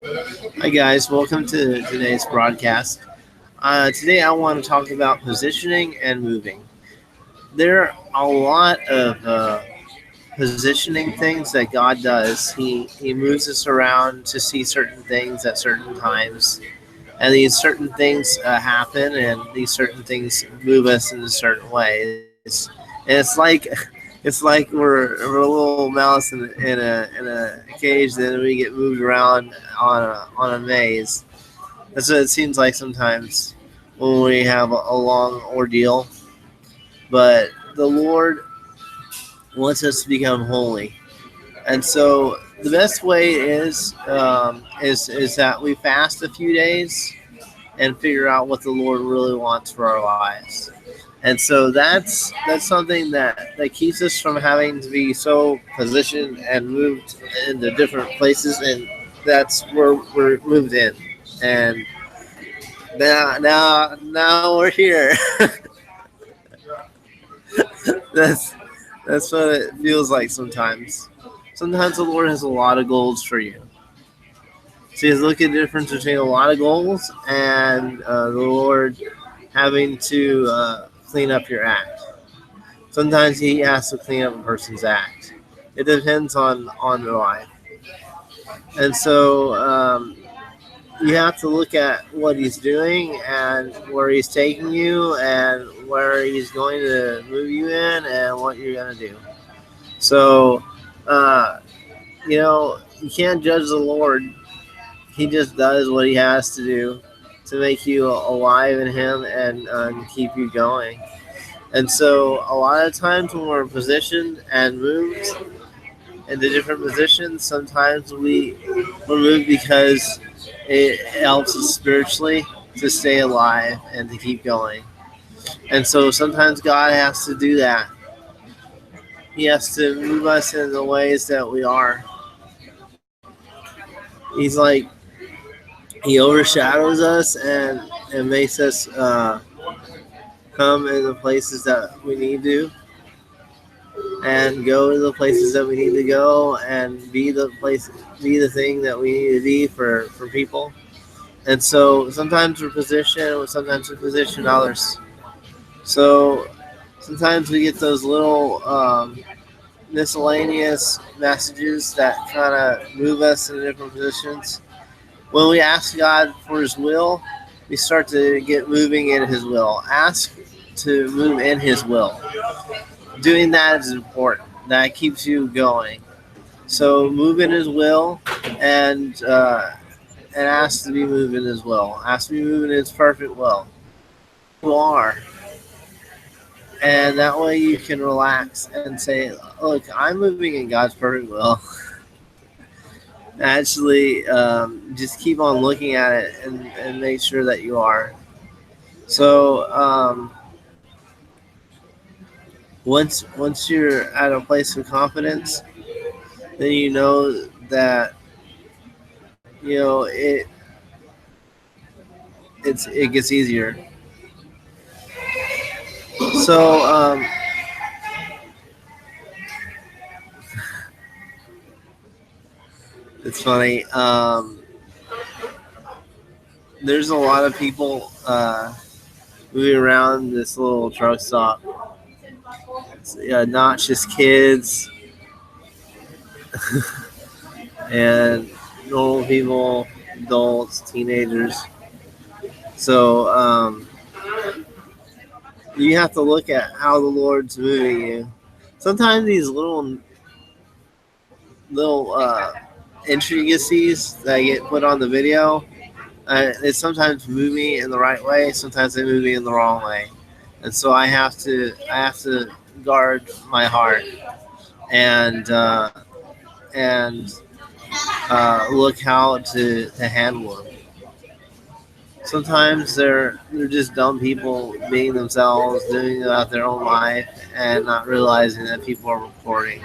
Hi, guys. Welcome to today's broadcast. Today, I want to talk about positioning and moving. There are a lot of positioning things that God does. He moves us around to see certain things at certain times, and these certain things happen, and these certain things move us in certain ways. And it's like we're a little mouse in a cage, then we get moved around on a maze. That's what it seems like sometimes when we have a long ordeal. But the Lord wants us to become holy, and so the best way is that we fast a few days and figure out what the Lord really wants for our lives. And so that's something that keeps us from having to be so positioned and moved into different places, and that's where we're moved in. And now we're here. that's that's what it feels like sometimes. Sometimes the Lord has a lot of goals for you. So you look at the difference between a lot of goals and the Lord having to clean up your act. Sometimes He has to clean up a person's act. It depends on their life, and so you have to look at what He's doing and where He's taking you and where He's going to move you in and what you're going to do. So, uh, you can't judge the Lord. He just does what He has to do to make you alive in Him and keep you going. And so, a lot of times when we're positioned and moved into different positions, sometimes we're moved because it helps us spiritually to stay alive and to keep going. And so, sometimes God has to do that. He has to move us in the ways that we are. He's like He overshadows us and makes us come in the places that we need to, and go to the places that we need to go, and be the thing that we need to be for people. And so sometimes we're positioned, sometimes we position others. So sometimes we get those little miscellaneous messages that kind of move us in different positions. When we ask God for His will, we start to get moving in His will. Ask to move in His will. Doing that is important. That keeps you going. So move in His will, and ask to be moving His will. Ask to be moving in His perfect will. You are, and that way you can relax and say, "Look, I'm moving in God's perfect will." Actually, just keep on looking at it and make sure that you are. So once you're at a place of confidence, then you know that it gets easier. So it's funny. There's a lot of people moving around this little truck stop. It's, not just kids and normal people, adults, teenagers. So you have to look at how the Lord's moving you. Sometimes these little intricacies that get put on the video, they sometimes move me in the right way, sometimes they move me in the wrong way, and so I have to guard my heart and look how to handle them. Sometimes they're just dumb people being themselves, doing about their own life, and not realizing that people are recording.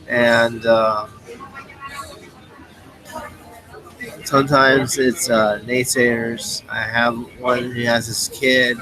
And sometimes it's naysayers. I have one who has this kid,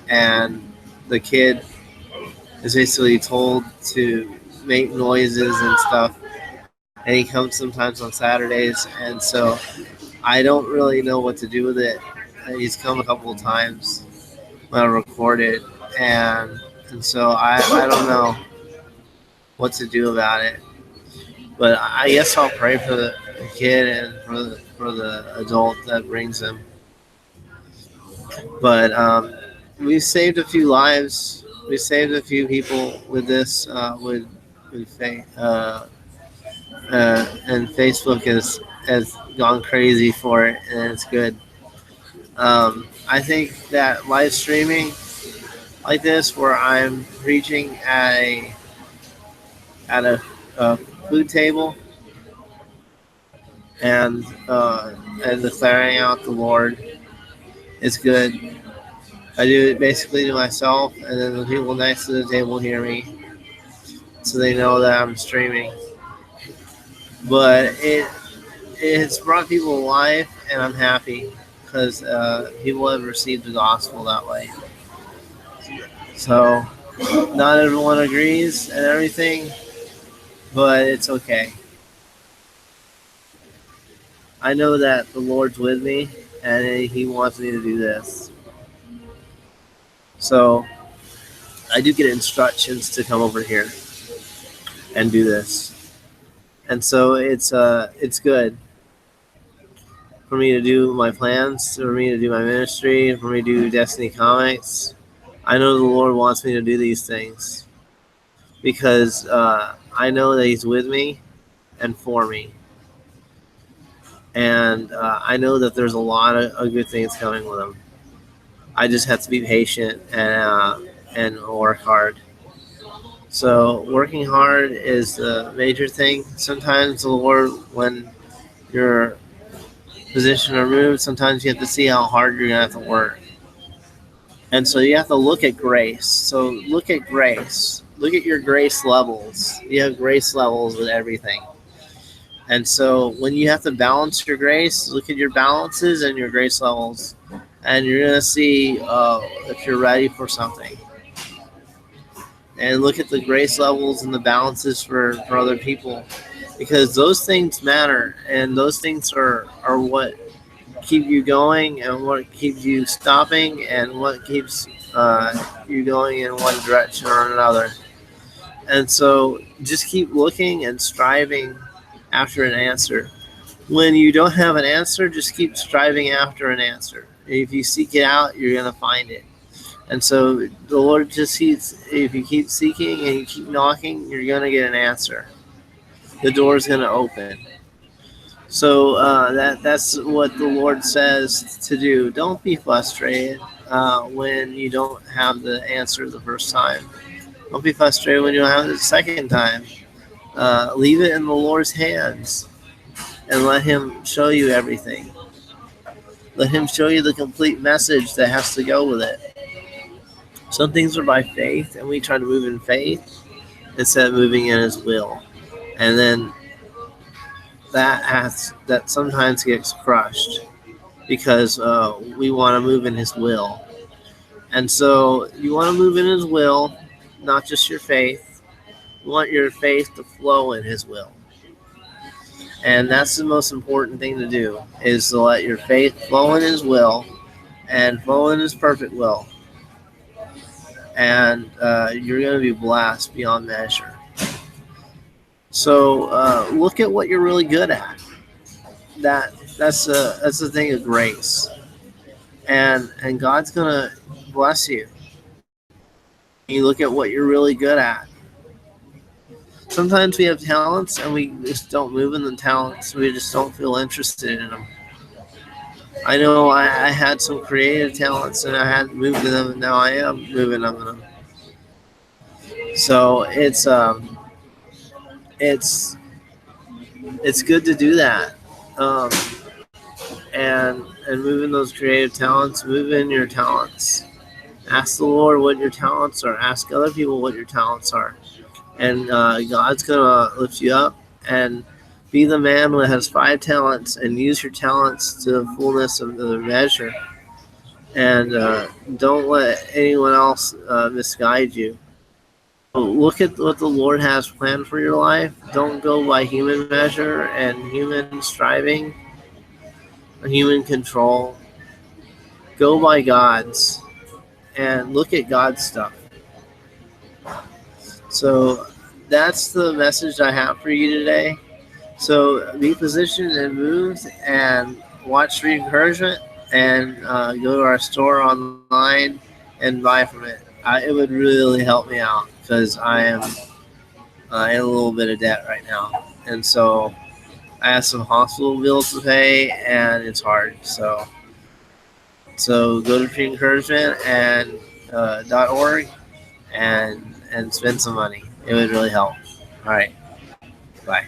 and the kid is basically told to make noises and stuff and he comes sometimes on Saturdays, and so I don't really know what to do with it. He's come a couple of times when I recorded, and so I don't know what to do about it. But I guess I'll pray for the kid and for the adult that brings him. But we saved a few lives. We saved a few people with this with faith. And Facebook has gone crazy for it, and it's good. I think that live streaming like this, where I'm preaching at a food table and declaring out the Lord, is good. I do it basically to myself, and then the people next to the table hear me, so they know that I'm streaming. But it's brought people to life, and I'm happy because people have received the gospel that way. So not everyone agrees and everything, but it's okay. I know that the Lord's with me, and He wants me to do this. So I do get instructions to come over here and do this, and so it's good for me to do my plans, for me to do my ministry, for me to do Destiny Comics. I know the Lord wants me to do these things because I know that He's with me and for me. And I know that there's a lot of good things coming with Him. I just have to be patient and work hard. So working hard is the major thing. Sometimes the Lord, when your position are moved, sometimes you have to see how hard you're going to have to work. And so you have to look at grace. So look at grace. Look at your grace levels. You have grace levels with everything. And so when you have to balance your grace, look at your balances and your grace levels. And you're going to see if you're ready for something. And look at the grace levels and the balances for other people. Because those things matter. And those things are what keep you going and what keeps you stopping and what keeps you going in one direction or another. And so just keep looking and striving after an answer. When you don't have an answer, just keep striving after an answer. If you seek it out, you're going to find it. And so the Lord just sees, if you keep seeking and you keep knocking, you're going to get an answer. The door is going to open. So that's what the Lord says to do. Don't be frustrated when you don't have the answer the first time. Don't be frustrated when you don't have it the second time. Leave it in the Lord's hands and let Him show you everything. Let Him show you the complete message that has to go with it. Some things are by faith, and we try to move in faith instead of moving in His will. And then that sometimes gets crushed because we want to move in His will. And so you want to move in His will, not just your faith. You want your faith to flow in His will. And that's the most important thing to do, is to let your faith flow in His will and flow in His perfect will. And you're going to be blessed beyond measure. So look at what you're really good at. That's the thing of grace, and God's gonna bless you. You look at what you're really good at. Sometimes we have talents and we just don't move in the talents. We just don't feel interested in them. I know I had some creative talents and I hadn't moved in them, and now I am moving in them. So it's good to do that, and move in those creative talents. Move in your talents. Ask the Lord what your talents are. Ask other people what your talents are, and God's gonna lift you up and be the man who has 5 talents and use your talents to the fullness of the measure. And don't let anyone else misguide you. look at what the Lord has planned for your life. Don't go by human measure and human striving, human control. Go by God's and look at God's stuff. So that's the message I have for you today. So be positioned and moved and watch Street Encouragement and go to our store online and buy from it. It would really help me out because I am in a little bit of debt right now. And so I have some hospital bills to pay and it's hard. So go to Street Encouragement and .org and spend some money. It would really help. All right. Bye.